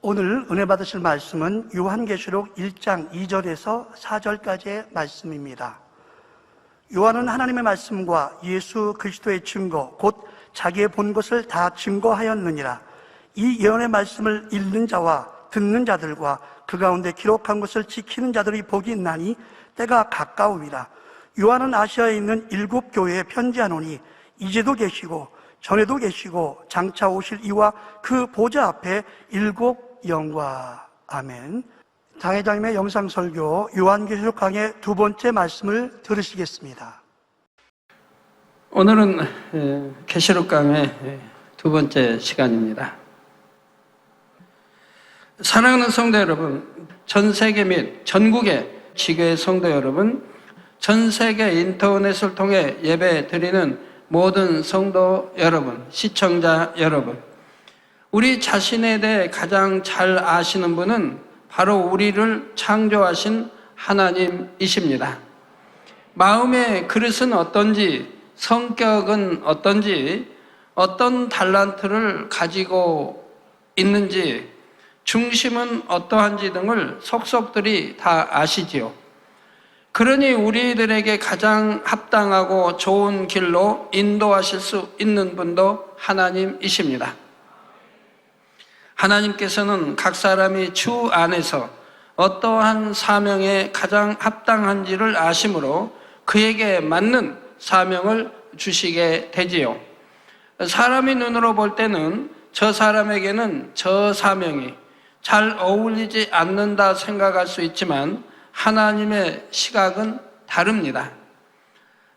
오늘 은혜 받으실 말씀은 요한계시록 1장 2절에서 4절까지의 말씀입니다. 요한은 하나님의 말씀과 예수 그리스도의 증거, 곧 자기의 본 것을 다 증거하였느니라. 이 예언의 말씀을 읽는 자와 듣는 자들과 그 가운데 기록한 것을 지키는 자들이 복이 있나니 때가 가까움이라. 요한은 아시아에 있는 7 교회에 편지하노니 이제도 계시고 전에도 계시고 장차 오실 이와 그 보좌 앞에 7 영과. 아멘. 장회장님의 영상 설교 요한계시록 강의 2번째 말씀을 들으시겠습니다. 오늘은 계시록 강의 2번째 시간입니다. 사랑하는 성도 여러분, 전 세계 및 전국의 지교회 성도 여러분, 전 세계 인터넷을 통해 예배 드리는 모든 성도 여러분, 시청자 여러분, 우리 자신에 대해 가장 잘 아시는 분은 바로 우리를 창조하신 하나님이십니다. 마음의 그릇은 어떤지, 성격은 어떤지, 어떤 달란트를 가지고 있는지, 중심은 어떠한지 등을 속속들이 다 아시지요. 그러니 우리들에게 가장 합당하고 좋은 길로 인도하실 수 있는 분도 하나님이십니다. 하나님께서는 각 사람이 주 안에서 어떠한 사명에 가장 합당한지를 아심으로 그에게 맞는 사명을 주시게 되지요. 사람이 눈으로 볼 때는 저 사람에게는 저 사명이 잘 어울리지 않는다 생각할 수 있지만 하나님의 시각은 다릅니다.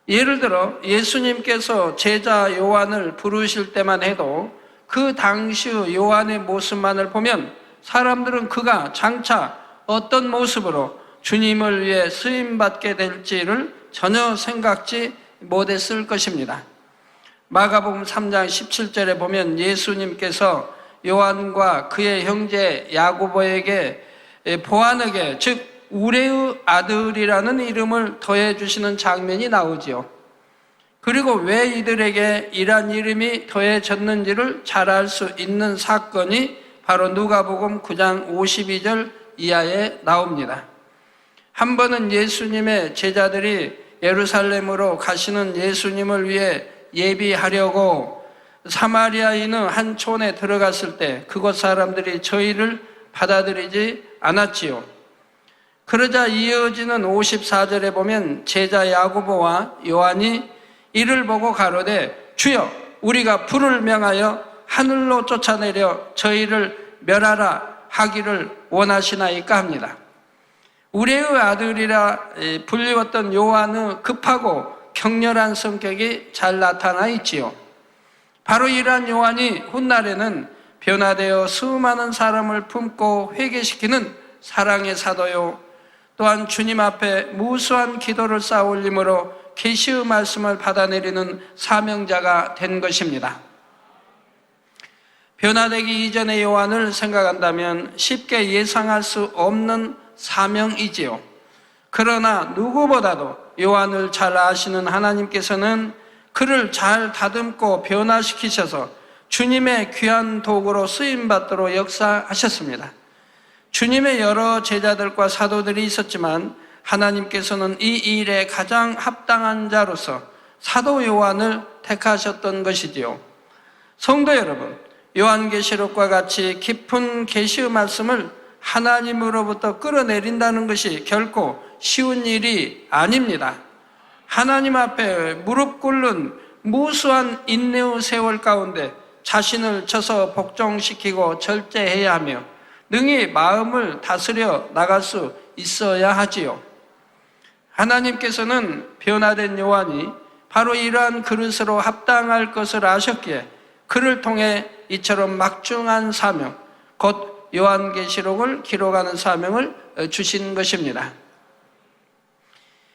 예를 들어 예수님께서 제자 요한을 부르실 때만 해도 그 당시 요한의 모습만을 보면 사람들은 그가 장차 어떤 모습으로 주님을 위해 쓰임받게 될지를 전혀 생각지 못했을 것입니다. 마가복음 3장 17절에 보면 예수님께서 요한과 그의 형제 야고보에게 보아너게, 즉 우레의 아들이라는 이름을 더해 주시는 장면이 나오지요. 그리고 왜 이들에게 이러한 이름이 더해졌는지를 잘 알 수 있는 사건이 바로 누가복음 9장 52절 이하에 나옵니다. 한 번은 예수님의 제자들이 예루살렘으로 가시는 예수님을 위해 예비하려고 사마리아인의 한 촌에 들어갔을 때 그곳 사람들이 저희를 받아들이지 않았지요. 그러자 이어지는 54절에 보면 제자 야고보와 요한이 이를 보고 가로되 주여, 우리가 불을 명하여 하늘로 쫓아내려 저희를 멸하라 하기를 원하시나이까 합니다. 우레의 아들이라 불리웠던 요한의 급하고 격렬한 성격이 잘 나타나 있지요. 바로 이러한 요한이 훗날에는 변화되어 수많은 사람을 품고 회개시키는 사랑의 사도요, 또한 주님 앞에 무수한 기도를 쌓아올림으로 계시의 말씀을 받아내리는 사명자가 된 것입니다. 변화되기 이전의 요한을 생각한다면 쉽게 예상할 수 없는 사명이지요. 그러나 누구보다도 요한을 잘 아시는 하나님께서는 그를 잘 다듬고 변화시키셔서 주님의 귀한 도구로 쓰임받도록 역사하셨습니다. 주님의 여러 제자들과 사도들이 있었지만 하나님께서는 이 일에 가장 합당한 자로서 사도 요한을 택하셨던 것이지요. 성도 여러분, 요한계시록과 같이 깊은 계시의 말씀을 하나님으로부터 끌어내린다는 것이 결코 쉬운 일이 아닙니다. 하나님 앞에 무릎 꿇는 무수한 인내의 세월 가운데 자신을 쳐서 복종시키고 절제해야 하며 능히 마음을 다스려 나갈 수 있어야 하지요. 하나님께서는 변화된 요한이 바로 이러한 그릇으로 합당할 것을 아셨기에 그를 통해 이처럼 막중한 사명, 곧 요한계시록을 기록하는 사명을 주신 것입니다.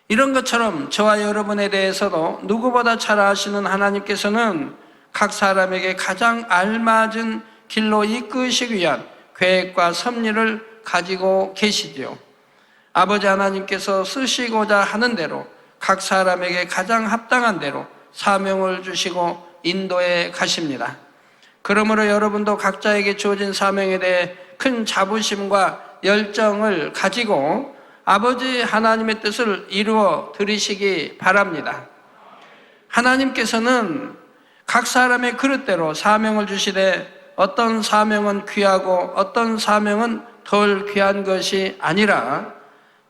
이런 것처럼 저와 여러분에 대해서도 누구보다 잘 아시는 하나님께서는 각 사람에게 가장 알맞은 길로 이끄시기 위한 계획과 섭리를 가지고 계시지요. 아버지 하나님께서 쓰시고자 하는 대로 각 사람에게 가장 합당한 대로 사명을 주시고 인도해 가십니다. 그러므로 여러분도 각자에게 주어진 사명에 대해 큰 자부심과 열정을 가지고 아버지 하나님의 뜻을 이루어 드리시기 바랍니다. 하나님께서는 각 사람의 그릇대로 사명을 주시되 어떤 사명은 귀하고 어떤 사명은 덜 귀한 것이 아니라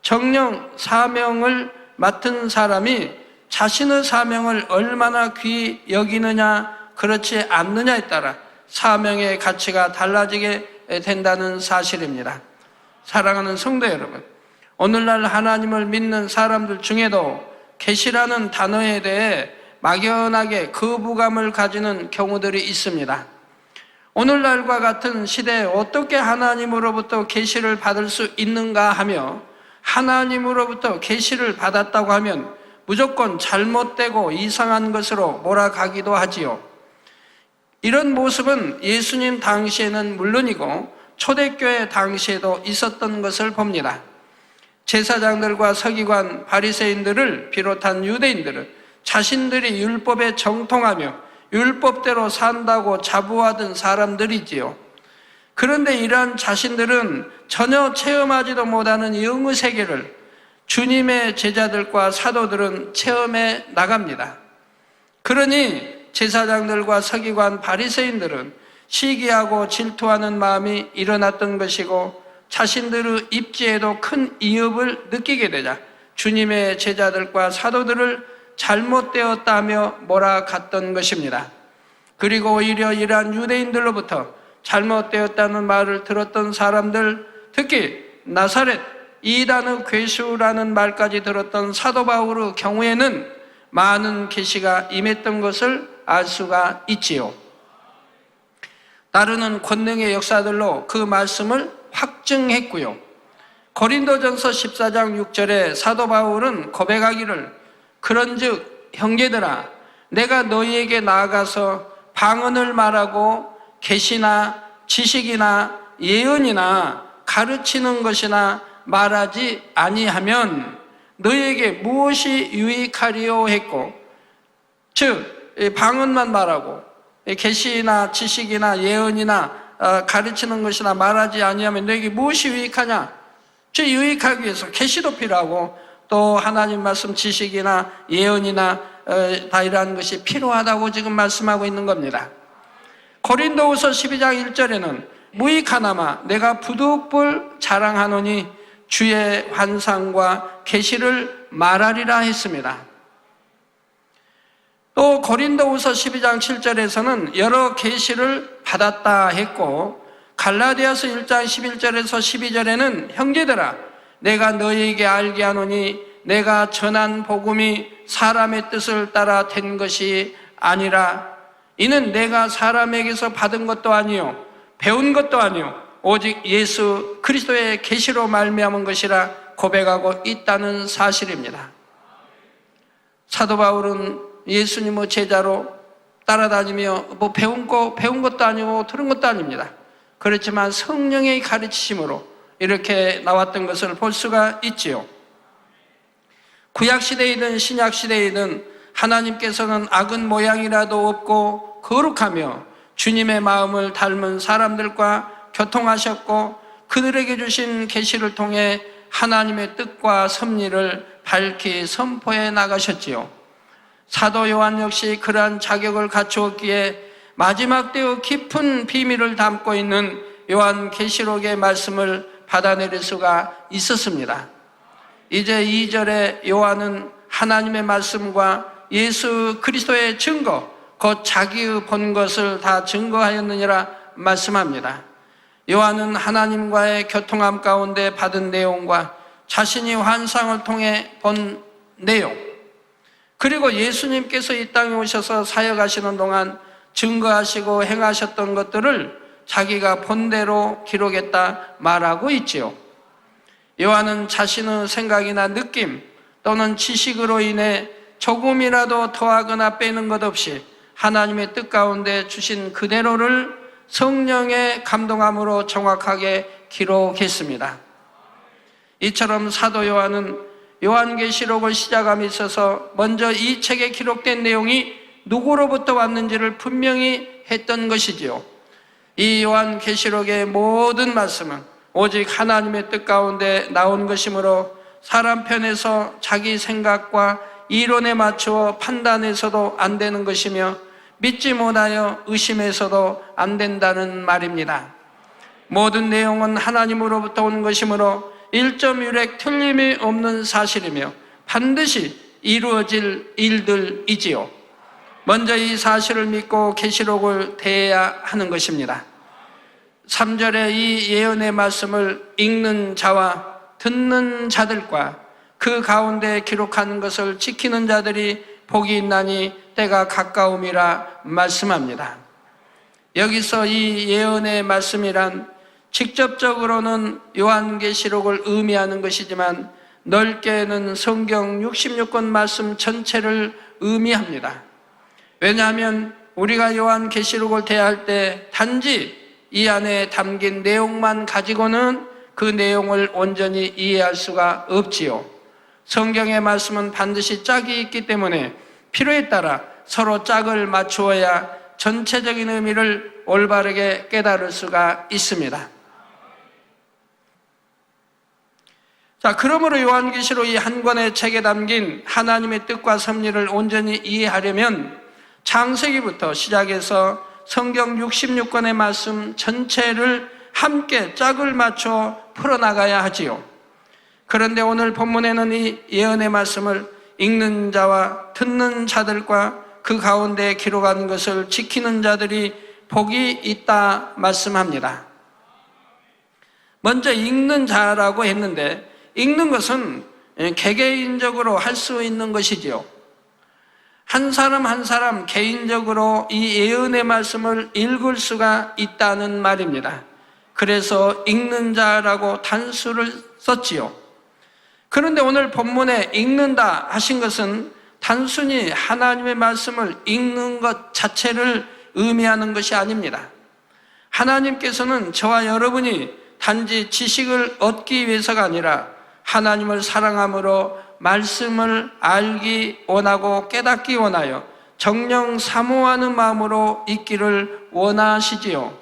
정녕 사명을 맡은 사람이 자신의 사명을 얼마나 귀히 여기느냐 그렇지 않느냐에 따라 사명의 가치가 달라지게 된다는 사실입니다. 사랑하는 성도 여러분, 오늘날 하나님을 믿는 사람들 중에도 계시라는 단어에 대해 막연하게 거부감을 가지는 경우들이 있습니다. 오늘날과 같은 시대에 어떻게 하나님으로부터 계시를 받을 수 있는가 하며 하나님으로부터 계시를 받았다고 하면 무조건 잘못되고 이상한 것으로 몰아가기도 하지요. 이런 모습은 예수님 당시에는 물론이고 초대교회 당시에도 있었던 것을 봅니다. 제사장들과 서기관, 바리새인들을 비롯한 유대인들은 자신들이 율법에 정통하며 율법대로 산다고 자부하던 사람들이지요. 그런데 이러한 자신들은 전혀 체험하지도 못하는 영의 세계를 주님의 제자들과 사도들은 체험해 나갑니다. 그러니 제사장들과 서기관, 바리새인들은 시기하고 질투하는 마음이 일어났던 것이고 자신들의 입지에도 큰 위협을 느끼게 되자 주님의 제자들과 사도들을 잘못되었다며 몰아갔던 것입니다. 그리고 오히려 이러한 유대인들로부터 잘못되었다는 말을 들었던 사람들, 특히 나사렛 이단의 괴수라는 말까지 들었던 사도 바울의 경우에는 많은 계시가 임했던 것을 알 수가 있지요. 따르는 권능의 역사들로 그 말씀을 확증했고요. 고린도전서 14장 6절에 사도 바울은 고백하기를 그런즉 형제들아 내가 너희에게 나아가서 방언을 말하고 계시나 지식이나 예언이나 가르치는 것이나 말하지 아니하면 너희에게 무엇이 유익하리요 했고, 즉 방언만 말하고 계시나 지식이나 예언이나 가르치는 것이나 말하지 아니하면 너희에게 무엇이 유익하냐? 즉 유익하기 위해서 계시도 필요하고 또 하나님 말씀 지식이나 예언이나 다 이러한 것이 필요하다고 지금 말씀하고 있는 겁니다. 고린도후서 12장 1절에는 무익하나마 내가 부득불 자랑하노니 주의 환상과 계시를 말하리라 했습니다. 또 고린도후서 12장 7절에서는 여러 계시를 받았다 했고 갈라디아서 1장 11절에서 12절에는 형제들아 내가 너희에게 알게 하노니 내가 전한 복음이 사람의 뜻을 따라 된 것이 아니라 이는 내가 사람에게서 받은 것도 아니요 배운 것도 아니요 오직 예수 그리스도의 계시로 말미암은 것이라 고백하고 있다는 사실입니다. 사도 바울은 예수님의 제자로 따라다니며 배운 것도 아니고 들은 것도 아닙니다. 그렇지만 성령의 가르치심으로 이렇게 나왔던 것을 볼 수가 있지요. 구약시대이든 신약시대이든 하나님께서는 악은 모양이라도 없고 거룩하며 주님의 마음을 닮은 사람들과 교통하셨고 그들에게 주신 계시를 통해 하나님의 뜻과 섭리를 밝히 선포해 나가셨지요. 사도 요한 역시 그러한 자격을 갖추었기에 마지막 때의 깊은 비밀을 담고 있는 요한계시록의 말씀을 받아내릴 수가 있었습니다. 이제 2절에 요한은 하나님의 말씀과 예수 그리스도의 증거, 곧 자기의 본 것을 다 증거하였느니라 말씀합니다. 요한은 하나님과의 교통함 가운데 받은 내용과 자신이 환상을 통해 본 내용, 그리고 예수님께서 이 땅에 오셔서 사역하시는 동안 증거하시고 행하셨던 것들을 자기가 본 대로 기록했다 말하고 있지요. 요한은 자신의 생각이나 느낌 또는 지식으로 인해 조금이라도 더하거나 빼는 것 없이 하나님의 뜻 가운데 주신 그대로를 성령의 감동함으로 정확하게 기록했습니다. 이처럼 사도 요한은 요한계시록을 시작함에 있어서 먼저 이 책에 기록된 내용이 누구로부터 왔는지를 분명히 했던 것이지요. 이 요한계시록의 모든 말씀은 오직 하나님의 뜻 가운데 나온 것이므로 사람 편에서 자기 생각과 이론에 맞추어 판단해서도 안 되는 것이며 믿지 못하여 의심해서도 안 된다는 말입니다. 모든 내용은 하나님으로부터 온 것이므로 1.1획 틀림이 없는 사실이며 반드시 이루어질 일들이지요. 먼저 이 사실을 믿고 계시록을 대해야 하는 것입니다. 3절에 이 예언의 말씀을 읽는 자와 듣는 자들과 그 가운데 기록하는 것을 지키는 자들이 복이 있나니 때가 가까움이라 말씀합니다. 여기서 이 예언의 말씀이란 직접적으로는 요한계시록을 의미하는 것이지만 넓게는 성경 66권 말씀 전체를 의미합니다. 왜냐하면 우리가 요한계시록을 대할 때 단지 이 안에 담긴 내용만 가지고는 그 내용을 온전히 이해할 수가 없지요. 성경의 말씀은 반드시 짝이 있기 때문에 필요에 따라 서로 짝을 맞추어야 전체적인 의미를 올바르게 깨달을 수가 있습니다. 자, 그러므로 요한계시록 이 한 권의 책에 담긴 하나님의 뜻과 섭리를 온전히 이해하려면 창세기부터 시작해서 성경 66권의 말씀 전체를 함께 짝을 맞춰 풀어나가야 하지요. 그런데 오늘 본문에는 이 예언의 말씀을 읽는 자와 듣는 자들과 그 가운데 기록한 것을 지키는 자들이 복이 있다 말씀합니다. 먼저 읽는 자라고 했는데 읽는 것은 개개인적으로 할 수 있는 것이지요. 한 사람 한 사람 개인적으로 이 예언의 말씀을 읽을 수가 있다는 말입니다. 그래서 읽는 자라고 단수를 썼지요. 그런데 오늘 본문에 읽는다 하신 것은 단순히 하나님의 말씀을 읽는 것 자체를 의미하는 것이 아닙니다. 하나님께서는 저와 여러분이 단지 지식을 얻기 위해서가 아니라 하나님을 사랑함으로 말씀을 알기 원하고 깨닫기 원하여 정녕 사모하는 마음으로 읽기를 원하시지요.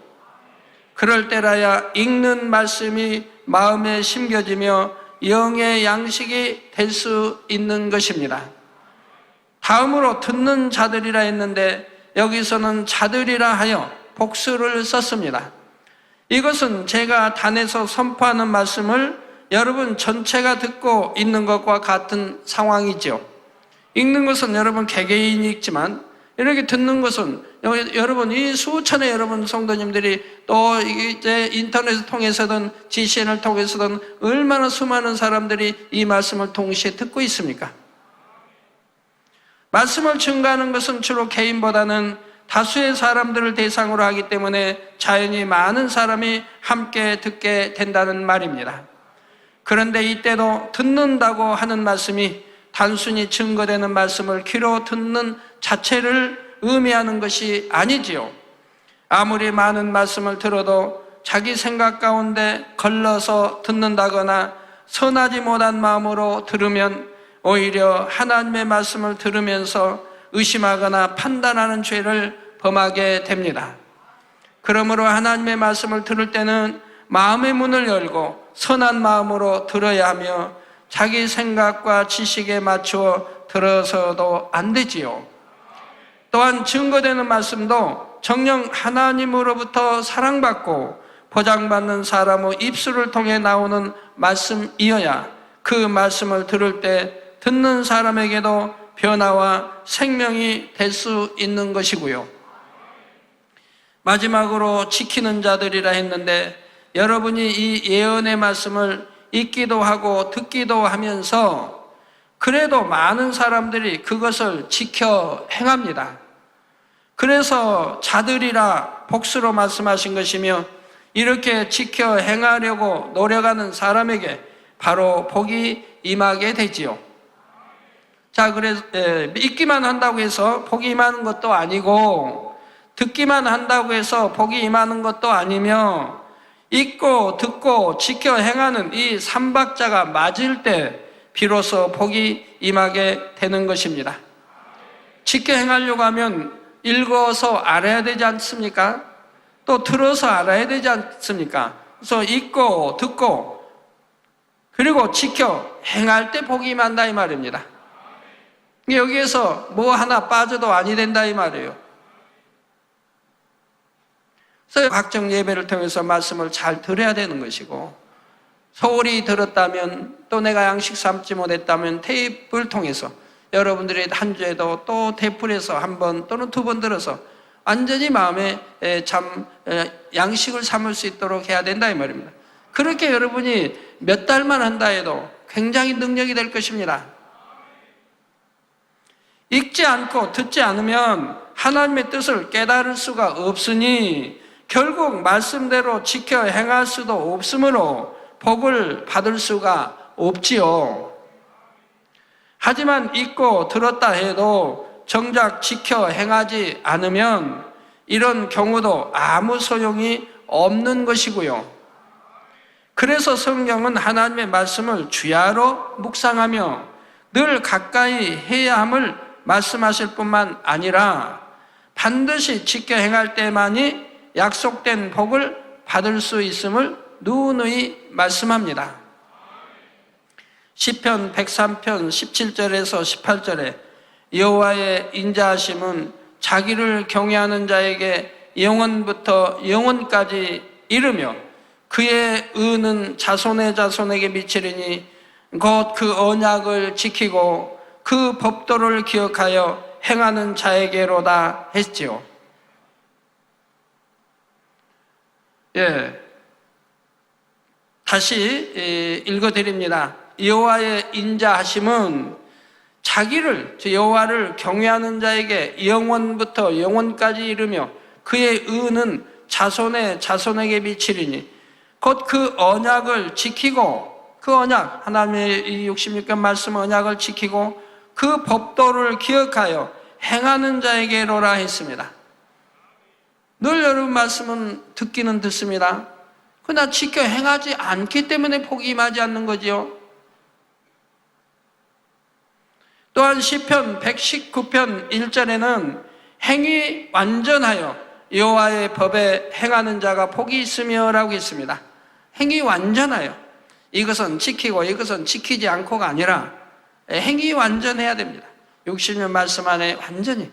그럴 때라야 읽는 말씀이 마음에 심겨지며 영의 양식이 될 수 있는 것입니다. 다음으로 듣는 자들이라 했는데 여기서는 자들이라 하여 복수를 썼습니다. 이것은 제가 단에서 선포하는 말씀을 여러분 전체가 듣고 있는 것과 같은 상황이죠. 읽는 것은 여러분 개개인이 읽지만 이렇게 듣는 것은 여러분 이 수천의 여러분 성도님들이 또 이제 인터넷을 통해서든 GCN을 통해서든 얼마나 수많은 사람들이 이 말씀을 동시에 듣고 있습니까? 말씀을 증거하는 것은 주로 개인보다는 다수의 사람들을 대상으로 하기 때문에 자연히 많은 사람이 함께 듣게 된다는 말입니다. 그런데 이때도 듣는다고 하는 말씀이 단순히 증거되는 말씀을 귀로 듣는 자체를 의미하는 것이 아니지요. 아무리 많은 말씀을 들어도 자기 생각 가운데 걸러서 듣는다거나 선하지 못한 마음으로 들으면 오히려 하나님의 말씀을 들으면서 의심하거나 판단하는 죄를 범하게 됩니다. 그러므로 하나님의 말씀을 들을 때는 마음의 문을 열고 선한 마음으로 들어야 하며 자기 생각과 지식에 맞추어 들어서도 안 되지요. 또한 증거되는 말씀도 정녕 하나님으로부터 사랑받고 보장받는 사람의 입술을 통해 나오는 말씀이어야 그 말씀을 들을 때 듣는 사람에게도 변화와 생명이 될 수 있는 것이고요. 마지막으로 지키는 자들이라 했는데 여러분이 이 예언의 말씀을 읽기도 하고 듣기도 하면서 그래도 많은 사람들이 그것을 지켜 행합니다. 그래서 자들이라 복수로 말씀하신 것이며 이렇게 지켜 행하려고 노력하는 사람에게 바로 복이 임하게 되지요. 자, 그래서 읽기만 한다고 해서 복이 임하는 것도 아니고 듣기만 한다고 해서 복이 임하는 것도 아니며 읽고 듣고 지켜 행하는 이 삼박자가 맞을 때 비로소 복이 임하게 되는 것입니다. 지켜 행하려고 하면 읽어서 알아야 되지 않습니까? 또 들어서 알아야 되지 않습니까? 그래서 읽고 듣고 그리고 지켜 행할 때 복이 임한다 이 말입니다. 여기에서 뭐 하나 빠져도 아니 된다 이 말이에요. 그래서 각종 예배를 통해서 말씀을 잘 들어야 되는 것이고, 소홀히 들었다면 또 내가 양식 삼지 못했다면 테이프를 통해서 여러분들이 한 주에도 또 테이프에서 한 번 또는 두 번 들어서 완전히 마음에 양식을 삼을 수 있도록 해야 된다 이 말입니다. 그렇게 여러분이 몇 달만 한다 해도 굉장히 능력이 될 것입니다. 읽지 않고 듣지 않으면 하나님의 뜻을 깨달을 수가 없으니 결국 말씀대로 지켜 행할 수도 없으므로 복을 받을 수가 없지요. 하지만 읽고 들었다 해도 정작 지켜 행하지 않으면 이런 경우도 아무 소용이 없는 것이고요. 그래서 성경은 하나님의 말씀을 주야로 묵상하며 늘 가까이 해야 함을 말씀하실 뿐만 아니라 반드시 지켜 행할 때만이 약속된 복을 받을 수 있음을 누누이 말씀합니다. 시편 103편 17절에서 18절에 여호와의 인자하심은 자기를 경외하는 자에게 영원부터 영원까지 이르며 그의 의는 자손의 자손에게 미치리니 곧 그 언약을 지키고 그 법도를 기억하여 행하는 자에게로다 했지요. 다시 읽어드립니다. 여호와의 인자하심은 자기를, 여호와를 경외하는 자에게 영원부터 영원까지 이르며 그의 의는 자손의 자손에게 미치리니 곧 그 언약을 지키고, 그 언약, 하나님의 이 66권 말씀 언약을 지키고 그 법도를 기억하여 행하는 자에게로라 했습니다. 늘 여러분 말씀은 듣기는 듣습니다. 그러나 지켜 행하지 않기 때문에 복이 임하지 않는 거지요. 또한 시편 119편 1절에는 행위 완전하여 여호와의 법에 행하는 자가 복이 있으며 라고 했습니다. 행위 완전하여, 이것은 지키고 이것은 지키지 않고가 아니라 행위 완전해야 됩니다. 60년 말씀 안에 완전히,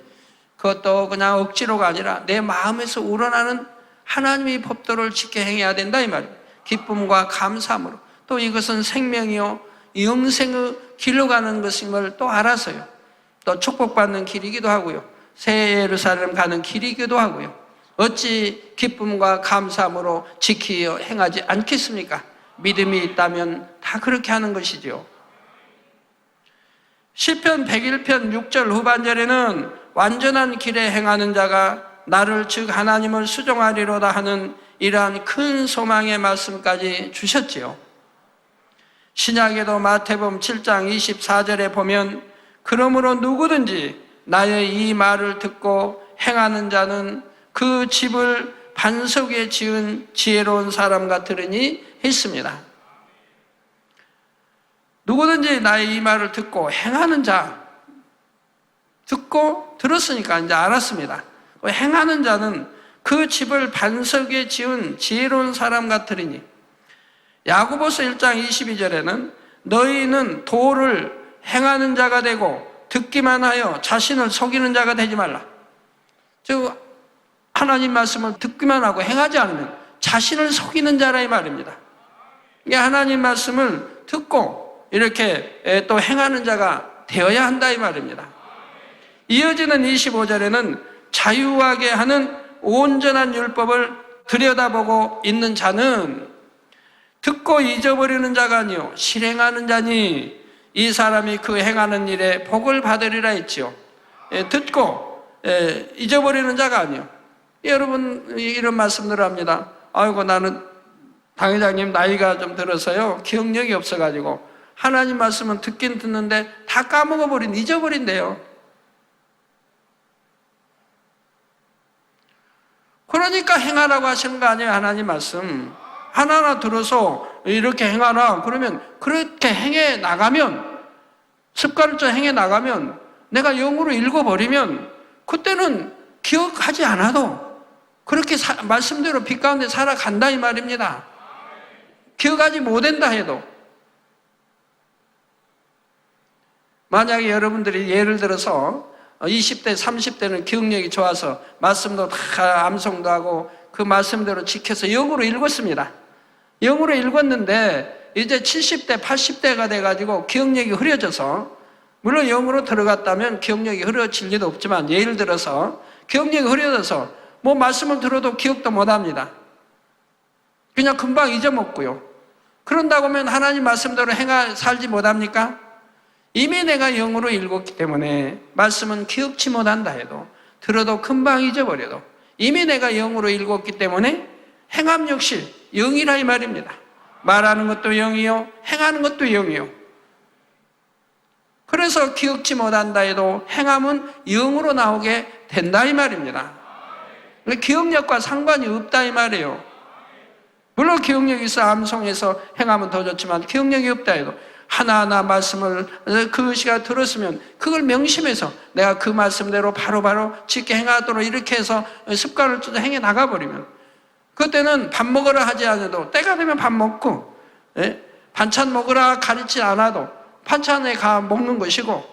그것도 그냥 억지로가 아니라 내 마음에서 우러나는 하나님의 법도를 지켜 행해야 된다 이 말입니다. 기쁨과 감사함으로, 또 이것은 생명이요 영생의 길로 가는 것임을 또 알아서요, 또 축복받는 길이기도 하고요, 새 예루살렘 가는 길이기도 하고요, 어찌 기쁨과 감사함으로 지키어 행하지 않겠습니까? 믿음이 있다면 다 그렇게 하는 것이죠. 시편 101편 6절 후반절에는 완전한 길에 행하는 자가 나를 즉 하나님을 수종하리로다 하는 이러한 큰 소망의 말씀까지 주셨지요. 신약에도 마태복음 7장 24절에 보면 그러므로 누구든지 나의 이 말을 듣고 행하는 자는 그 집을 반석 위에 지은 지혜로운 사람 같으리니 했습니다. 누구든지 나의 이 말을 듣고 행하는 자, 듣고 들었으니까 이제 알았습니다. 행하는 자는 그 집을 반석 위에 지은 지혜로운 사람 같으리니. 야고보서 1장 22절에는 너희는 도를 행하는 자가 되고 듣기만 하여 자신을 속이는 자가 되지 말라. 즉 하나님 말씀을 듣기만 하고 행하지 않으면 자신을 속이는 자라 이 말입니다. 이게 하나님 말씀을 듣고 이렇게 또 행하는 자가 되어야 한다 이 말입니다. 이어지는 25절에는 자유하게 하는 온전한 율법을 들여다보고 있는 자는 듣고 잊어버리는 자가 아니요 실행하는 자니 이 사람이 그 행하는 일에 복을 받으리라 했지요. 듣고 잊어버리는 자가 아니요. 여러분 이런 말씀들을 합니다. 아이고 나는 당회장님 나이가 좀 들어서요 기억력이 없어가지고 하나님 말씀은 듣긴 듣는데 다 까먹어버린, 잊어버린대요. 그러니까 행하라고 하시는 거 아니에요. 하나님 말씀 하나하나 들어서 이렇게 행하라 그러면 그렇게 행해 나가면, 습관적으로 행해 나가면, 내가 영으로 읽어버리면 그때는 기억하지 않아도 그렇게 말씀대로 빛 가운데 살아간다 이 말입니다. 기억하지 못한다 해도. 만약에 여러분들이 예를 들어서 20대, 30대는 기억력이 좋아서 말씀도 다 암송도 하고 그 말씀대로 지켜서 영으로 읽었습니다. 영으로 읽었는데 이제 70대, 80대가 돼가지고 기억력이 흐려져서, 물론 영으로 들어갔다면 기억력이 흐려질 리도 없지만 예를 들어서 기억력이 흐려져서 뭐 말씀을 들어도 기억도 못합니다. 그냥 금방 잊어먹고요. 그런다고 하면 하나님 말씀대로 살지 못합니까? 이미 내가 영으로 읽었기 때문에 말씀은 기억치 못한다 해도, 들어도 금방 잊어버려도 이미 내가 영으로 읽었기 때문에 행함 역시 영이라 이 말입니다. 말하는 것도 영이요, 행하는 것도 영이요. 그래서 기억치 못한다 해도 행함은 영으로 나오게 된다 이 말입니다. 기억력과 상관이 없다 이 말이에요. 물론 기억력이 있어 암송해서 행하면 더 좋지만 기억력이 없다 해도 하나하나 말씀을 그 시간 들었으면 그걸 명심해서 내가 그 말씀대로 바로바로 지켜 행하도록 이렇게 해서 습관을 쫓아 행해 나가버리면, 그때는 밥 먹으라 하지 않아도 때가 되면 밥 먹고, 반찬 먹으라 가르치지 않아도 반찬에 가 먹는 것이고,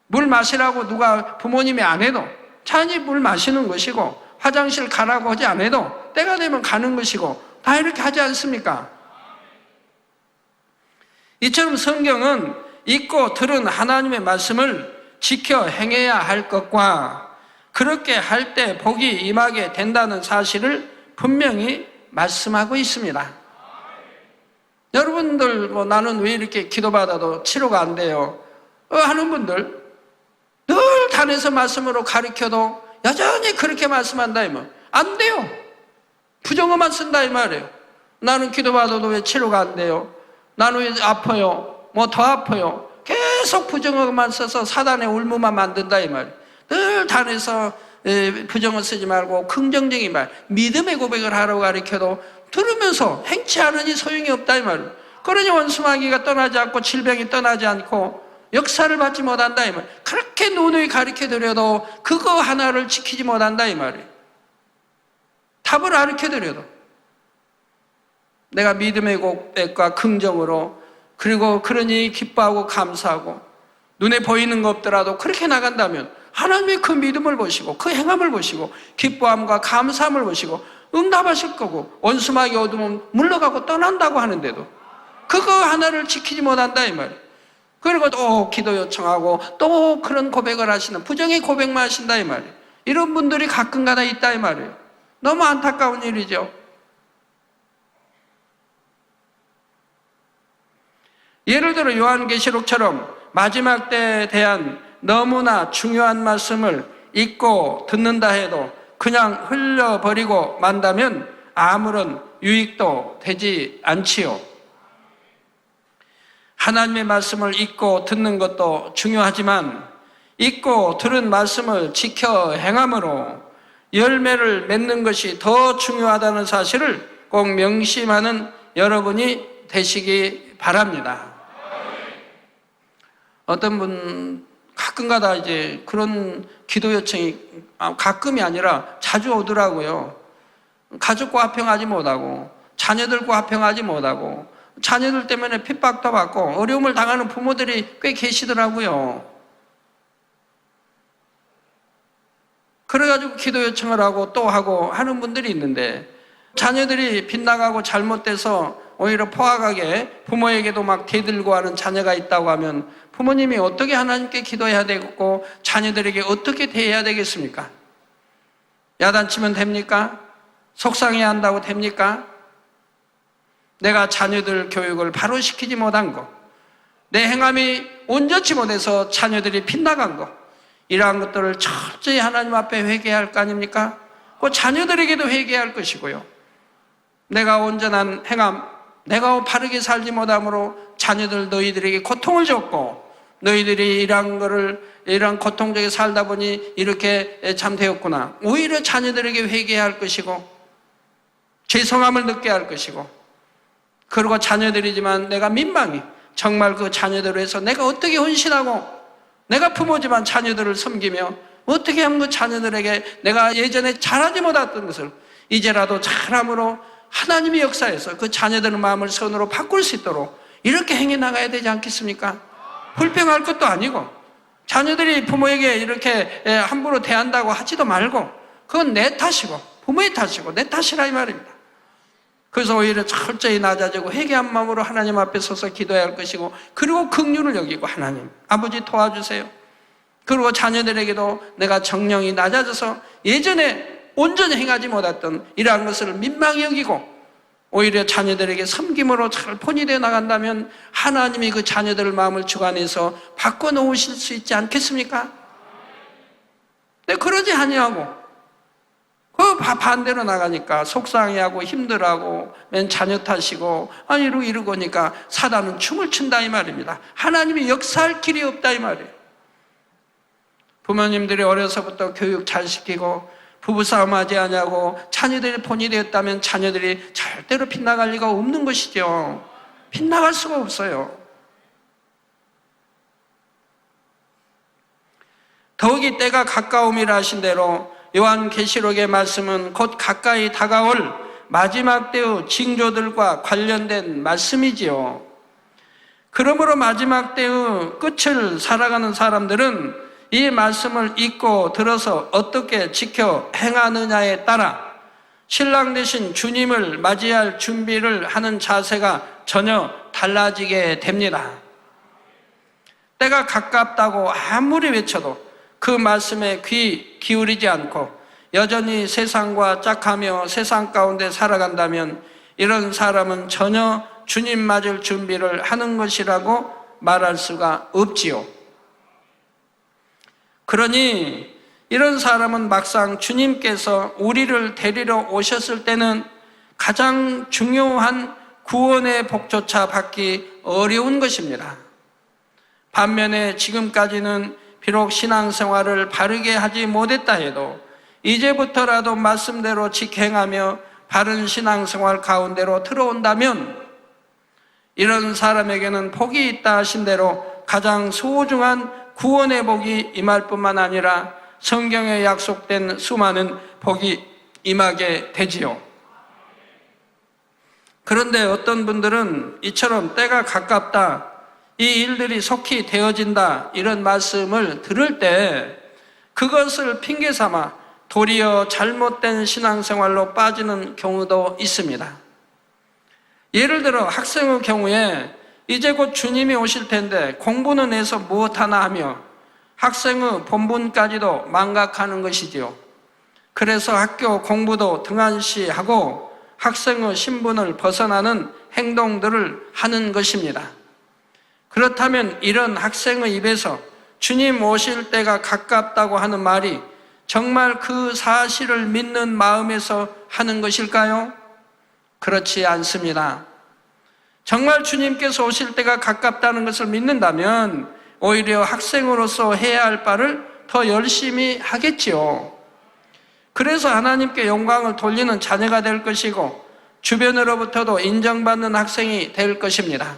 물 마시라고 누가 부모님이 안 해도 찬이 물 마시는 것이고, 화장실 가라고 하지 않아도 때가 되면 가는 것이고, 다 이렇게 하지 않습니까? 이처럼 성경은 읽고 들은 하나님의 말씀을 지켜 행해야 할 것과 그렇게 할 때 복이 임하게 된다는 사실을 분명히 말씀하고 있습니다. 여러분들 나는 왜 이렇게 기도받아도 치료가 안 돼요? 하는 분들, 늘 단에서 말씀으로 가르쳐도 여전히 그렇게 말씀한다 이면 안 돼요. 부정어만 쓴다 이 말이에요. 나는 기도받아도 왜 치료가 안 돼요? 나는 왜 아파요? 뭐 더 아파요? 계속 부정어만 써서 사단의 울무만 만든다 이 말이에요. 늘 단에서 부정어 쓰지 말고 긍정적인 말, 믿음의 고백을 하라고 가르쳐도 들으면서 행치 않으니 소용이 없다 이 말이에요. 그러니 원수마귀가 떠나지 않고 질병이 떠나지 않고 역사를 받지 못한다 이 말이에요. 그렇게 누누이 가르쳐드려도 그거 하나를 지키지 못한다 이 말이에요. 답을 가르쳐드려도 내가 믿음의 고백과 긍정으로, 그리고 그러니 기뻐하고 감사하고 눈에 보이는 거 없더라도 그렇게 나간다면 하나님이 그 믿음을 보시고 그 행함을 보시고 기뻐함과 감사함을 보시고 응답하실 거고, 원수마귀 어두면 물러가고 떠난다고 하는데도 그거 하나를 지키지 못한다 이 말이에요. 그리고 또 기도 요청하고 또 그런 고백을 하시는, 부정의 고백만 하신다 이 말이에요. 이런 분들이 가끔가다 있다 이 말이에요. 너무 안타까운 일이죠. 예를 들어 요한계시록처럼 마지막 때에 대한 너무나 중요한 말씀을 읽고 듣는다 해도 그냥 흘려버리고 만다면 아무런 유익도 되지 않지요. 하나님의 말씀을 읽고 듣는 것도 중요하지만 읽고 들은 말씀을 지켜 행함으로 열매를 맺는 것이 더 중요하다는 사실을 꼭 명심하는 여러분이 되시기 바랍니다. 어떤 분 가끔가다 이제 그런 기도 요청이 가끔이 아니라 자주 오더라고요. 가족과 화평하지 못하고 자녀들과 화평하지 못하고 자녀들 때문에 핍박도 받고 어려움을 당하는 부모들이 꽤 계시더라고요. 그래가지고 기도 요청을 하고 또 하고 하는 분들이 있는데, 자녀들이 빗나가고 잘못돼서 오히려 포악하게 부모에게도 막 대들고 하는 자녀가 있다고 하면 부모님이 어떻게 하나님께 기도해야 되고 자녀들에게 어떻게 대해야 되겠습니까? 야단치면 됩니까? 속상해야 한다고 됩니까? 내가 자녀들 교육을 바로 시키지 못한 거, 내 행함이 온전치 못해서 자녀들이 빗나간 거, 이러한 것들을 철저히 하나님 앞에 회개해야 할 거 아닙니까? 그 자녀들에게도 회개해야 할 것이고요. 내가 온전한 행함, 내가 바르게 살지 못함으로 자녀들 너희들에게 고통을 줬고, 너희들이 이러한 고통적에 살다 보니 이렇게 참 되었구나. 오히려 자녀들에게 회개해야 할 것이고 죄송함을 느껴야 할 것이고, 그리고 자녀들이지만 내가 민망히 정말 그 자녀들을 해서 내가 어떻게 헌신하고, 내가 부모지만 자녀들을 섬기며 어떻게 하면 그 자녀들에게 내가 예전에 잘하지 못했던 것을 이제라도 잘함으로 하나님의 역사에서 그 자녀들의 마음을 선으로 바꿀 수 있도록 이렇게 행해 나가야 되지 않겠습니까? 불평할 것도 아니고 자녀들이 부모에게 이렇게 함부로 대한다고 하지도 말고 그건 내 탓이고 부모의 탓이고 내 탓이라 이 말입니다. 그래서 오히려 철저히 낮아지고 회개한 마음으로 하나님 앞에 서서 기도해야 할 것이고, 그리고 긍휼을 여기고 하나님 아버지 도와주세요. 그리고 자녀들에게도 내가 정령이 낮아져서 예전에 온전히 행하지 못했던 이러한 것을 민망히 여기고 오히려 자녀들에게 섬김으로 잘 본이되어 나간다면 하나님이 그 자녀들 마음을 주관해서 바꿔놓으실 수 있지 않겠습니까? 근데 그러지 아니하고 그 반대로 나가니까 속상해하고 힘들어하고 맨 자녀 탓이고 이러고 오니까 사단은 춤을 춘다 이 말입니다. 하나님이 역사할 길이 없다 이 말이에요. 부모님들이 어려서부터 교육 잘 시키고 부부싸움 하지 않냐고 자녀들이 본이 되었다면 자녀들이 절대로 빗나갈 리가 없는 것이죠. 빗나갈 수가 없어요. 더욱이 때가 가까움이라 하신 대로 요한계시록의 말씀은 곧 가까이 다가올 마지막 때의 징조들과 관련된 말씀이지요. 그러므로 마지막 때의 끝을 살아가는 사람들은 이 말씀을 읽고 들어서 어떻게 지켜 행하느냐에 따라 신랑 되신 주님을 맞이할 준비를 하는 자세가 전혀 달라지게 됩니다. 때가 가깝다고 아무리 외쳐도 그 말씀에 귀 기울이지 않고 여전히 세상과 짝하며 세상 가운데 살아간다면 이런 사람은 전혀 주님 맞을 준비를 하는 것이라고 말할 수가 없지요. 그러니 이런 사람은 막상 주님께서 우리를 데리러 오셨을 때는 가장 중요한 구원의 복조차 받기 어려운 것입니다. 반면에 지금까지는 비록 신앙생활을 바르게 하지 못했다 해도 이제부터라도 말씀대로 직행하며 바른 신앙생활 가운데로 들어온다면 이런 사람에게는 복이 있다 하신 대로 가장 소중한 구원의 복이 임할 뿐만 아니라 성경에 약속된 수많은 복이 임하게 되지요. 그런데 어떤 분들은 이처럼 때가 가깝다, 이 일들이 속히 되어진다 이런 말씀을 들을 때 그것을 핑계 삼아 도리어 잘못된 신앙생활로 빠지는 경우도 있습니다. 예를 들어 학생의 경우에 이제 곧 주님이 오실 텐데 공부는 해서 무엇하나 하며 학생의 본분까지도 망각하는 것이지요. 그래서 학교 공부도 등한시하고 학생의 신분을 벗어나는 행동들을 하는 것입니다. 그렇다면 이런 학생의 입에서 주님 오실 때가 가깝다고 하는 말이 정말 그 사실을 믿는 마음에서 하는 것일까요? 그렇지 않습니다. 정말 주님께서 오실 때가 가깝다는 것을 믿는다면 오히려 학생으로서 해야 할 바를 더 열심히 하겠지요. 그래서 하나님께 영광을 돌리는 자녀가 될 것이고 주변으로부터도 인정받는 학생이 될 것입니다.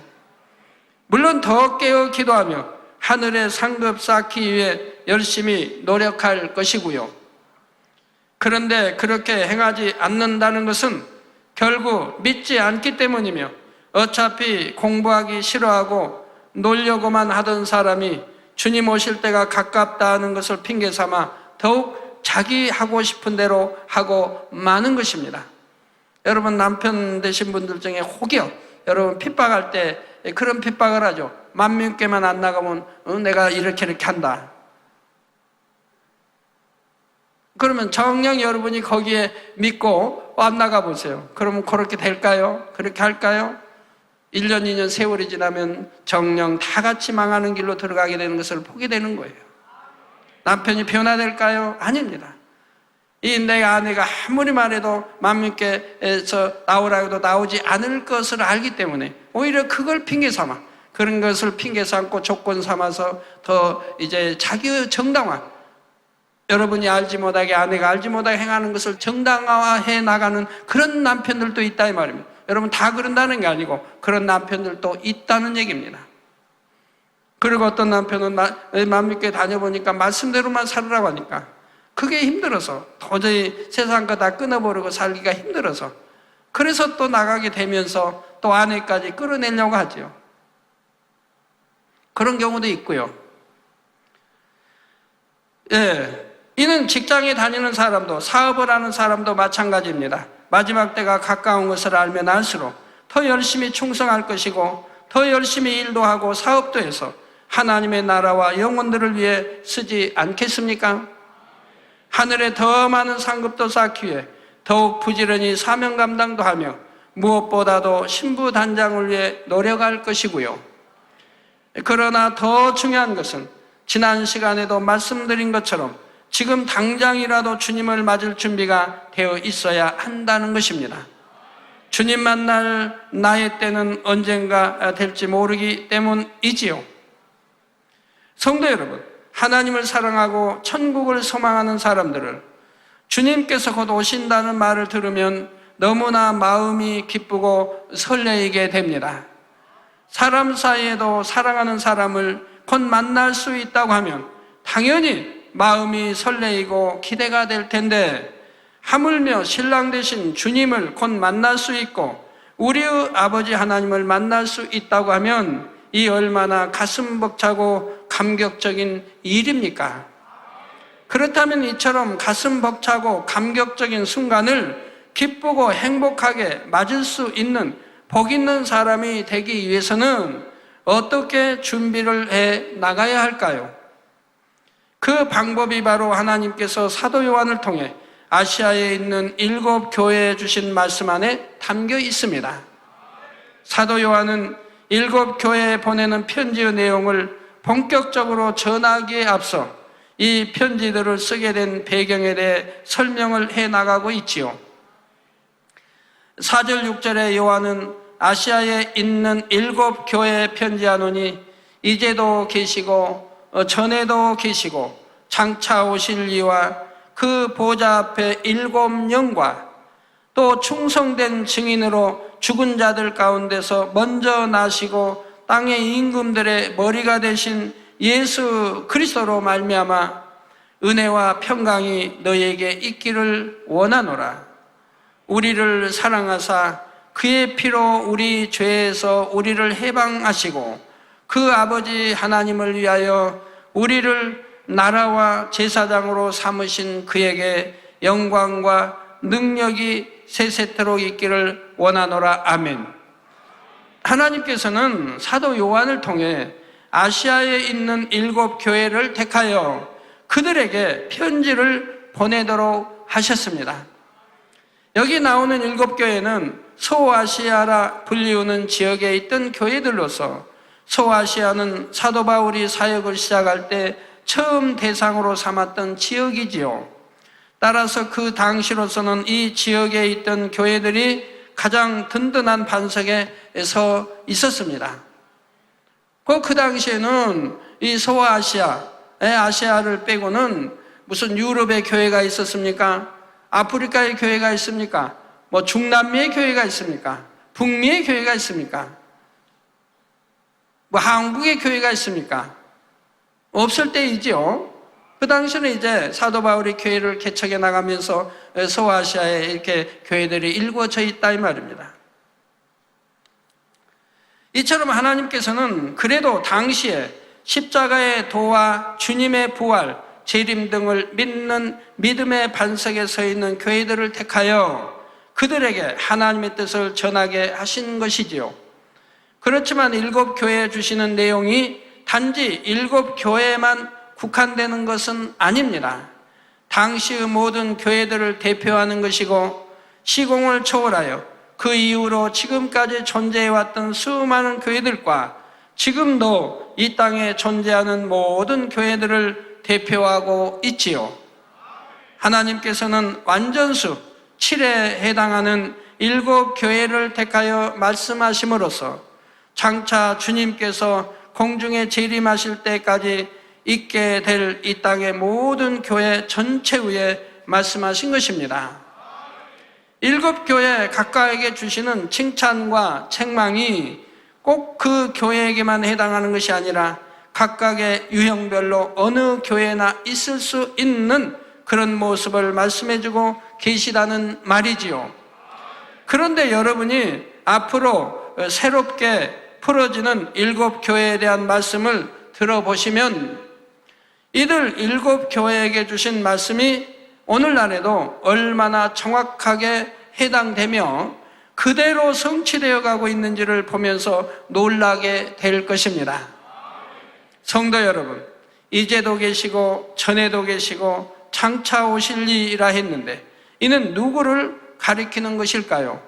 물론 더 깨어 기도하며 하늘의 상급 쌓기 위해 열심히 노력할 것이고요. 그런데 그렇게 행하지 않는다는 것은 결국 믿지 않기 때문이며 어차피 공부하기 싫어하고 놀려고만 하던 사람이 주님 오실 때가 가깝다 하는 것을 핑계 삼아 더욱 자기 하고 싶은 대로 하고 마는 것입니다. 여러분 남편 되신 분들 중에 혹여 여러분 핍박할 때 그런 핍박을 하죠. 만명께만 안 나가면 내가 이렇게 한다. 그러면 정녕 여러분이 거기에 믿고 안 나가보세요. 그러면 그렇게 될까요? 그렇게 할까요? 1년, 2년 세월이 지나면 정녕 다 같이 망하는 길로 들어가게 되는 것을 보게 되는 거예요. 남편이 변화될까요? 아닙니다. 내 아내가 아무리 말해도 만민께서 나오라고 해도 나오지 않을 것을 알기 때문에 오히려 그걸 핑계 삼아 그런 것을 핑계 삼고 조건 삼아서 더 이제 자기의 정당화, 여러분이 알지 못하게 아내가 알지 못하게 행하는 것을 정당화해 나가는 그런 남편들도 있다 이 말입니다. 여러분 다 그런다는 게 아니고 그런 남편들도 있다는 얘기입니다. 그리고 어떤 남편은 만민교회 다녀보니까 말씀대로만 살으라고 하니까 그게 힘들어서 도저히 세상 거 다 끊어버리고 살기가 힘들어서 그래서 또 나가게 되면서 또 아내까지 끌어내려고 하죠. 그런 경우도 있고요. 예, 이는 직장에 다니는 사람도 사업을 하는 사람도 마찬가지입니다. 마지막 때가 가까운 것을 알면 알수록 더 열심히 충성할 것이고 더 열심히 일도 하고 사업도 해서 하나님의 나라와 영혼들을 위해 쓰지 않겠습니까? 하늘에 더 많은 상급도 쌓기 위해 더욱 부지런히 사명 감당도 하며 무엇보다도 신부 단장을 위해 노력할 것이고요. 그러나 더 중요한 것은 지난 시간에도 말씀드린 것처럼 지금 당장이라도 주님을 맞을 준비가 되어 있어야 한다는 것입니다. 주님 만날 나의 때는 언젠가 될지 모르기 때문이지요. 성도 여러분, 하나님을 사랑하고 천국을 소망하는 사람들을 주님께서 곧 오신다는 말을 들으면 너무나 마음이 기쁘고 설레이게 됩니다. 사람 사이에도 사랑하는 사람을 곧 만날 수 있다고 하면 당연히 마음이 설레이고 기대가 될 텐데 하물며 신랑 되신 주님을 곧 만날 수 있고 우리의 아버지 하나님을 만날 수 있다고 하면 이 얼마나 가슴 벅차고 감격적인 일입니까? 그렇다면 이처럼 가슴 벅차고 감격적인 순간을 기쁘고 행복하게 맞을 수 있는 복 있는 사람이 되기 위해서는 어떻게 준비를 해 나가야 할까요? 그 방법이 바로 하나님께서 사도 요한을 통해 아시아에 있는 7 교회에 주신 말씀 안에 담겨 있습니다. 사도 요한은 7 교회에 보내는 편지의 내용을 본격적으로 전하기에 앞서 이 편지들을 쓰게 된 배경에 대해 설명을 해 나가고 있지요. 4절 6절에 요한은 아시아에 있는 7 교회에 편지하노니 이제도 계시고 전에도 계시고 장차 오실 이와 그 보좌 앞에 7 영과 또 충성된 증인으로 죽은 자들 가운데서 먼저 나시고 땅의 임금들의 머리가 되신 예수 그리스도로 말미암아 은혜와 평강이 너희에게 있기를 원하노라. 우리를 사랑하사 그의 피로 우리 죄에서 우리를 해방하시고 그 아버지 하나님을 위하여 우리를 나라와 제사장으로 삼으신 그에게 영광과 능력이 세세토록 있기를 원하노라. 아멘. 하나님께서는 사도 요한을 통해 아시아에 있는 7 교회를 택하여 그들에게 편지를 보내도록 하셨습니다. 여기 나오는 7 교회는 소아시아라 불리우는 지역에 있던 교회들로서 소아시아는 사도 바울이 사역을 시작할 때 처음 대상으로 삼았던 지역이지요. 따라서 그 당시로서는 이 지역에 있던 교회들이 가장 든든한 반석에 서 있었습니다. 그 당시에는 이 소아시아의 아시아를 빼고는 무슨 유럽의 교회가 있었습니까? 아프리카의 교회가 있습니까? 뭐 중남미의 교회가 있습니까? 북미의 교회가 있습니까? 뭐 한국의 교회가 있습니까? 없을 때이지요. 그 당시는 이제 사도 바울이 교회를 개척해 나가면서 소아시아에 이렇게 교회들이 일구어져 있다 이 말입니다. 이처럼 하나님께서는 그래도 당시에 십자가의 도와 주님의 부활, 재림 등을 믿는 믿음의 반석에 서 있는 교회들을 택하여 그들에게 하나님의 뜻을 전하게 하신 것이지요. 그렇지만 7 교회에 주시는 내용이 단지 7 교회에만 국한되는 것은 아닙니다. 당시의 모든 교회들을 대표하는 것이고 시공을 초월하여 그 이후로 지금까지 존재해왔던 수많은 교회들과 지금도 이 땅에 존재하는 모든 교회들을 대표하고 있지요. 하나님께서는 완전수 7에 해당하는 7 교회를 택하여 말씀하심으로써 장차 주님께서 공중에 재림하실 때까지 있게 될 이 땅의 모든 교회 전체 위에 말씀하신 것입니다. 7 교회 각각에게 주시는 칭찬과 책망이 꼭 그 교회에게만 해당하는 것이 아니라 각각의 유형별로 어느 교회나 있을 수 있는 그런 모습을 말씀해주고 계시다는 말이지요. 그런데 여러분이 앞으로 새롭게 풀어지는 7교회에 대한 말씀을 들어보시면 이들 7교회에게 주신 말씀이 오늘날에도 얼마나 정확하게 해당되며 그대로 성취되어 가고 있는지를 보면서 놀라게 될 것입니다. 성도 여러분, 이제도 계시고 전에도 계시고 장차 오실리라 했는데 이는 누구를 가리키는 것일까요?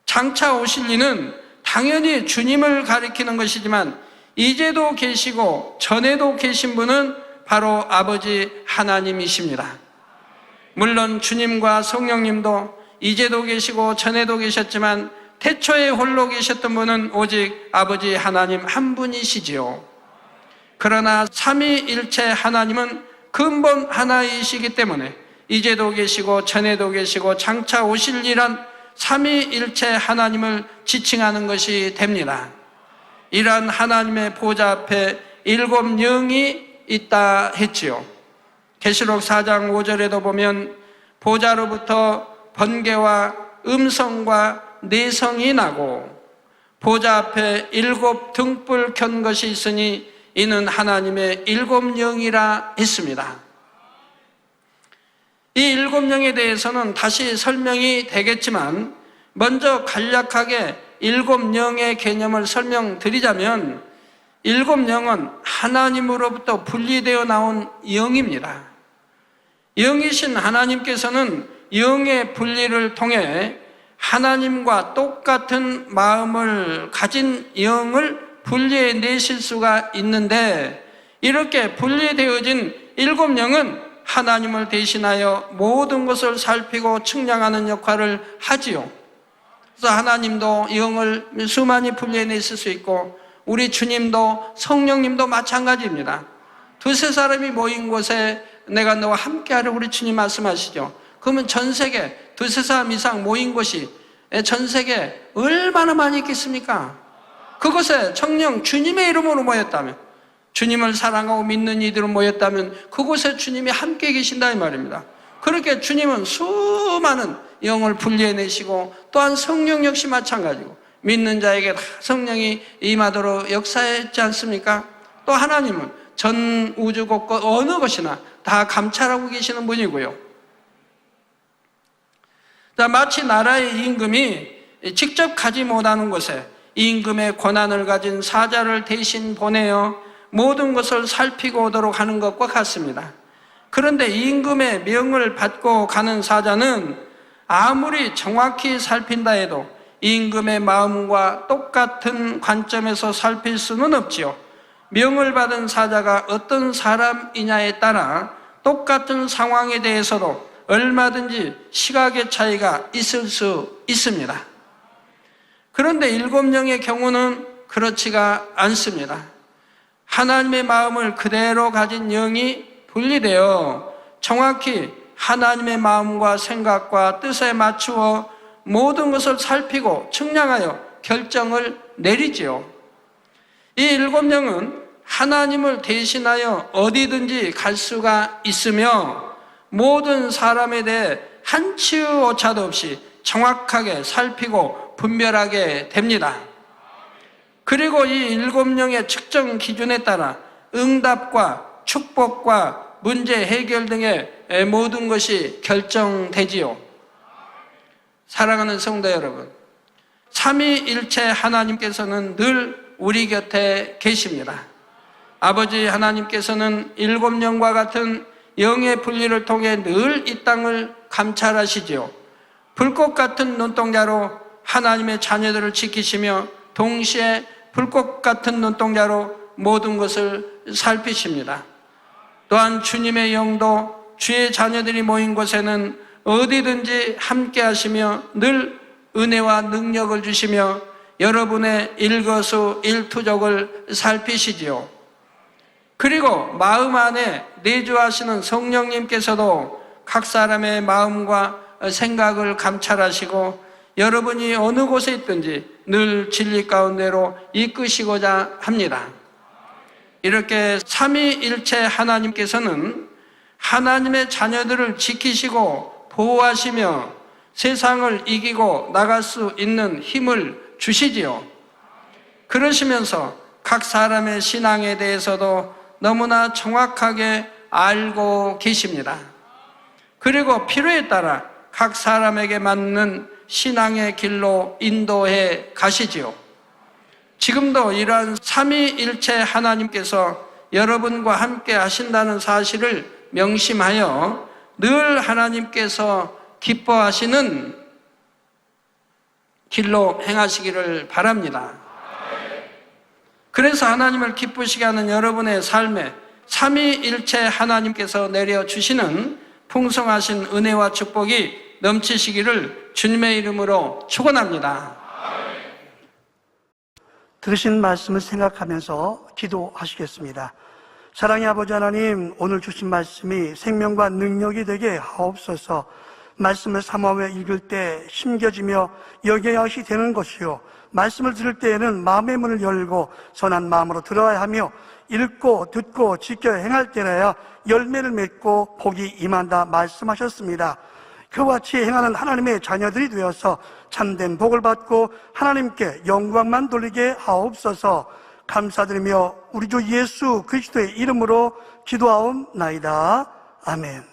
장차 오실리는 당연히 주님을 가리키는 것이지만 이제도 계시고 전에도 계신 분은 바로 아버지 하나님이십니다. 물론 주님과 성령님도 이제도 계시고 전에도 계셨지만 태초에 홀로 계셨던 분은 오직 아버지 하나님 한 분이시지요. 그러나 삼위일체 하나님은 근본 하나이시기 때문에 이제도 계시고 전에도 계시고 장차 오실이란 삼위일체 하나님을 지칭하는 것이 됩니다. 이러한 하나님의 보좌 앞에 7영이 있다 했지요. 계시록 4장 5절에도 보면 보좌로부터 번개와 음성과 내성이 나고 보좌 앞에 7 등불 켠 것이 있으니 이는 하나님의 7영이라 했습니다. 이 7영에 대해서는 다시 설명이 되겠지만 먼저 간략하게 7영의 개념을 설명드리자면 7영은 하나님으로부터 분리되어 나온 영입니다. 영이신 하나님께서는 영의 분리를 통해 하나님과 똑같은 마음을 가진 영을 분리해 내실 수가 있는데 이렇게 분리되어진 7영은 하나님을 대신하여 모든 것을 살피고 측량하는 역할을 하지요. 그래서 하나님도 영을 수많이 분리해내실 수 있고 우리 주님도 성령님도 마찬가지입니다. 두세 사람이 모인 곳에 내가 너와 함께하려 우리 주님 말씀하시죠. 그러면 전 세계 두세 사람 이상 모인 곳이 전 세계 얼마나 많이 있겠습니까? 그곳에 정녕 주님의 이름으로 모였다면, 주님을 사랑하고 믿는 이들로 모였다면 그곳에 주님이 함께 계신다 이 말입니다. 그렇게 주님은 수많은 영을 분리해내시고 또한 성령 역시 마찬가지고 믿는 자에게 다 성령이 임하도록 역사했지 않습니까? 또 하나님은 전 우주 곳곳 어느 곳이나 다 감찰하고 계시는 분이고요. 마치 나라의 임금이 직접 가지 못하는 곳에 임금의 권한을 가진 사자를 대신 보내어 모든 것을 살피고 오도록 하는 것과 같습니다. 그런데 임금의 명을 받고 가는 사자는 아무리 정확히 살핀다 해도 임금의 마음과 똑같은 관점에서 살필 수는 없지요. 명을 받은 사자가 어떤 사람이냐에 따라 똑같은 상황에 대해서도 얼마든지 시각의 차이가 있을 수 있습니다. 그런데 7영의 경우는 그렇지가 않습니다. 하나님의 마음을 그대로 가진 영이 분리되어 정확히 하나님의 마음과 생각과 뜻에 맞추어 모든 것을 살피고 측량하여 결정을 내리지요. 이 7영은 하나님을 대신하여 어디든지 갈 수가 있으며 모든 사람에 대해 한치 오차도 없이 정확하게 살피고 분별하게 됩니다. 그리고 이 7영의 측정 기준에 따라 응답과 축복과 문제 해결 등의 모든 것이 결정되지요. 사랑하는 성도 여러분, 삼위일체 하나님께서는 늘 우리 곁에 계십니다. 아버지 하나님께서는 7영과 같은 영의 분리를 통해 늘 이 땅을 감찰하시지요. 불꽃 같은 눈동자로 하나님의 자녀들을 지키시며 동시에 불꽃 같은 눈동자로 모든 것을 살피십니다. 또한 주님의 영도 주의 자녀들이 모인 곳에는 어디든지 함께 하시며 늘 은혜와 능력을 주시며 여러분의 일거수일투족을 살피시지요. 그리고 마음 안에 내주하시는 성령님께서도 각 사람의 마음과 생각을 감찰하시고 여러분이 어느 곳에 있든지 늘 진리 가운데로 이끄시고자 합니다. 이렇게 삼위일체 하나님께서는 하나님의 자녀들을 지키시고 보호하시며 세상을 이기고 나갈 수 있는 힘을 주시지요. 그러시면서 각 사람의 신앙에 대해서도 너무나 정확하게 알고 계십니다. 그리고 필요에 따라 각 사람에게 맞는 신앙의 길로 인도해 가시지요. 지금도 이러한 삼위일체 하나님께서 여러분과 함께 하신다는 사실을 명심하여 늘 하나님께서 기뻐하시는 길로 행하시기를 바랍니다. 그래서 하나님을 기쁘시게 하는 여러분의 삶에 삼위일체 하나님께서 내려주시는 풍성하신 은혜와 축복이 넘치시기를 주님의 이름으로 축원합니다. 들으신 말씀을 생각하면서 기도하시겠습니다. 사랑의 아버지 하나님, 오늘 주신 말씀이 생명과 능력이 되게 하옵소서. 말씀을 사모하며 읽을 때 심겨지며 여겨야 것이 되는 것이요, 말씀을 들을 때에는 마음의 문을 열고 선한 마음으로 들어야 하며 읽고 듣고 지켜 행할 때라야 열매를 맺고 복이 임한다 말씀하셨습니다. 그와 같이 행하는 하나님의 자녀들이 되어서 참된 복을 받고 하나님께 영광만 돌리게 하옵소서. 감사드리며 우리 주 예수 그리스도의 이름으로 기도하옵나이다. 아멘.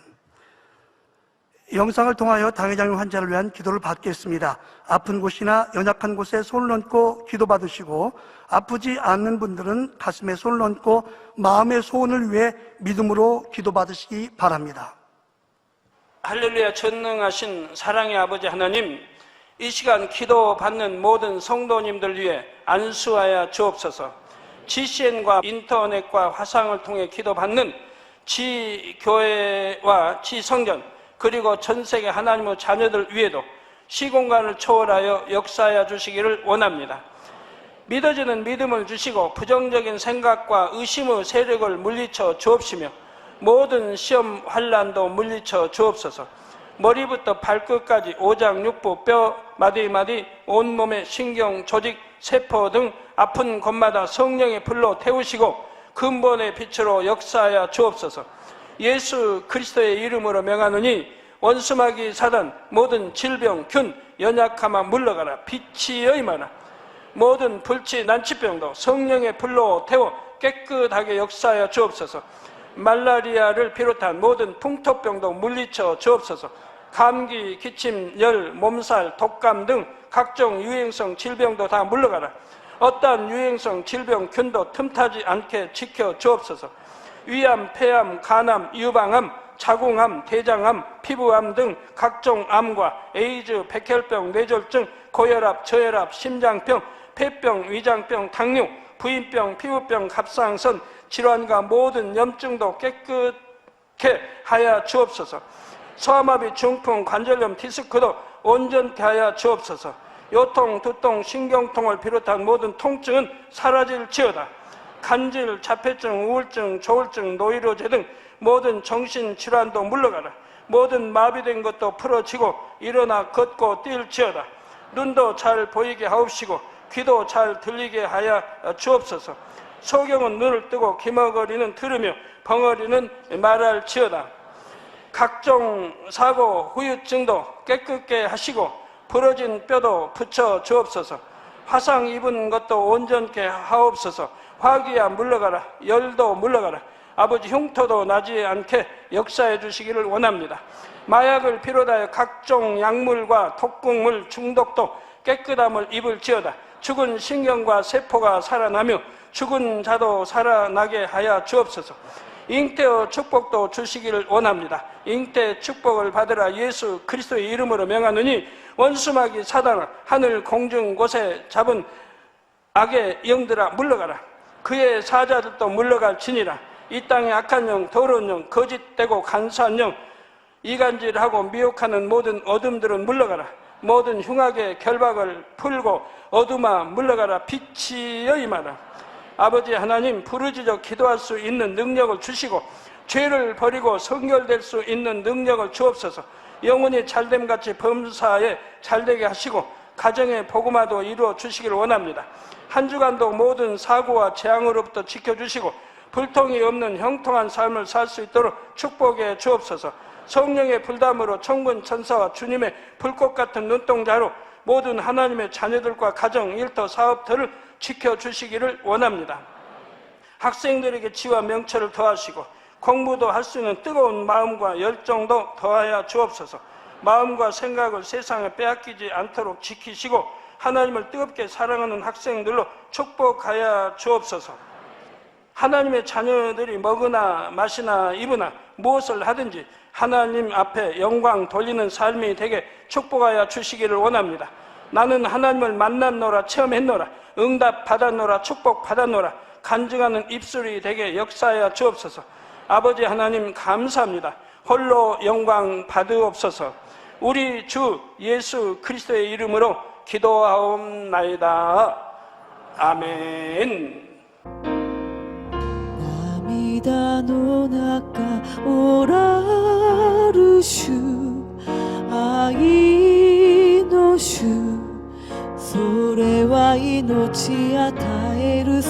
영상을 통하여 당회장님 환자를 위한 기도를 받겠습니다. 아픈 곳이나 연약한 곳에 손을 얹고 기도받으시고, 아프지 않는 분들은 가슴에 손을 얹고 마음의 소원을 위해 믿음으로 기도받으시기 바랍니다. 할렐루야. 전능하신 사랑의 아버지 하나님, 이 시간 기도받는 모든 성도님들 위해 안수하여 주옵소서. GCN과 인터넷과 화상을 통해 기도받는 지교회와 지성전, 그리고 전세계 하나님의 자녀들 위에도 시공간을 초월하여 역사하여 주시기를 원합니다. 믿어지는 믿음을 주시고 부정적인 생각과 의심의 세력을 물리쳐 주옵시며 모든 시험 환난도 물리쳐 주옵소서. 머리부터 발끝까지 오장육부, 뼈, 마디마디, 온몸의 신경, 조직, 세포 등 아픈 곳마다 성령의 불로 태우시고 근본의 빛으로 역사하여 주옵소서. 예수 그리스도의 이름으로 명하노니 원수마귀 사단 모든 질병, 균, 연약함아 물러가라. 빛이 여임하라. 모든 불치, 난치병도 성령의 불로 태워 깨끗하게 역사하여 주옵소서. 말라리아를 비롯한 모든 풍토병도 물리쳐 주옵소서. 감기, 기침, 열, 몸살, 독감 등 각종 유행성 질병도 다 물러가라. 어떠한 유행성 질병, 균도 틈타지 않게 지켜 주옵소서. 위암, 폐암, 간암, 유방암, 자궁암, 대장암, 피부암 등 각종 암과 에이즈, 백혈병, 뇌졸중, 고혈압, 저혈압, 심장병, 폐병, 위장병, 당뇨, 부인병, 피부병, 갑상선 질환과 모든 염증도 깨끗게 하여 주옵소서. 소아마비, 중풍, 관절염, 디스크도 온전케 하여 주옵소서. 요통, 두통, 신경통을 비롯한 모든 통증은 사라질지어다. 간질, 자폐증, 우울증, 조울증, 노이로제 등 모든 정신질환도 물러가라. 모든 마비된 것도 풀어지고 일어나 걷고 뛸지어다. 눈도 잘 보이게 하옵시고 귀도 잘 들리게 하여 주옵소서. 소경은 눈을 뜨고 기머거리는 들으며 벙어리는 말할지어다. 각종 사고, 후유증도 깨끗게 하시고 부러진 뼈도 붙여 주옵소서. 화상 입은 것도 온전케 하옵소서. 화기야 물러가라. 열도 물러가라. 아버지 흉터도 나지 않게 역사해 주시기를 원합니다. 마약을 비롯하여 각종 약물과 독극물 중독도 깨끗함을 입을지어다. 죽은 신경과 세포가 살아나며 죽은 자도 살아나게 하여 주옵소서. 잉태의 축복도 주시기를 원합니다. 잉태 축복을 받으라. 예수 그리스도의 이름으로 명하노니 원수마귀 사단아, 하늘 공중 곳에 잡은 악의 영들아 물러가라. 그의 사자들도 물러갈지니라. 이 땅의 악한 영, 더러운 영, 거짓되고 간사한 영, 이간질하고 미혹하는 모든 어둠들은 물러가라. 모든 흉악의 결박을 풀고 어둠아 물러가라. 빛이 여임하라. 아버지 하나님, 부르짖어 기도할 수 있는 능력을 주시고 죄를 버리고 성결될 수 있는 능력을 주옵소서. 영혼이 잘됨같이 범사에 잘되게 하시고 가정의 복음화도 이루어 주시기를 원합니다. 한 주간도 모든 사고와 재앙으로부터 지켜주시고 불통이 없는 형통한 삶을 살 수 있도록 축복해 주옵소서. 성령의 불담으로 천군 천사와 주님의 불꽃 같은 눈동자로 모든 하나님의 자녀들과 가정, 일터, 사업들을 지켜주시기를 원합니다. 학생들에게 지와 명철을 더하시고 공부도 할 수 있는 뜨거운 마음과 열정도 더하여 주옵소서. 마음과 생각을 세상에 빼앗기지 않도록 지키시고 하나님을 뜨겁게 사랑하는 학생들로 축복하여 주옵소서. 하나님의 자녀들이 먹으나 마시나 입으나 무엇을 하든지 하나님 앞에 영광 돌리는 삶이 되게 축복하여 주시기를 원합니다. 나는 하나님을 만났노라, 체험했노라, 응답 받았노라, 축복 받았노라, 간증하는 입술이 되게 역사하여 주옵소서. 아버지 하나님 감사합니다. 홀로 영광 받으옵소서. 우리 주 예수 그리스도의 이름으로 기도하옵나이다. 아멘. 涙の中おらる主、愛の主、それは命与える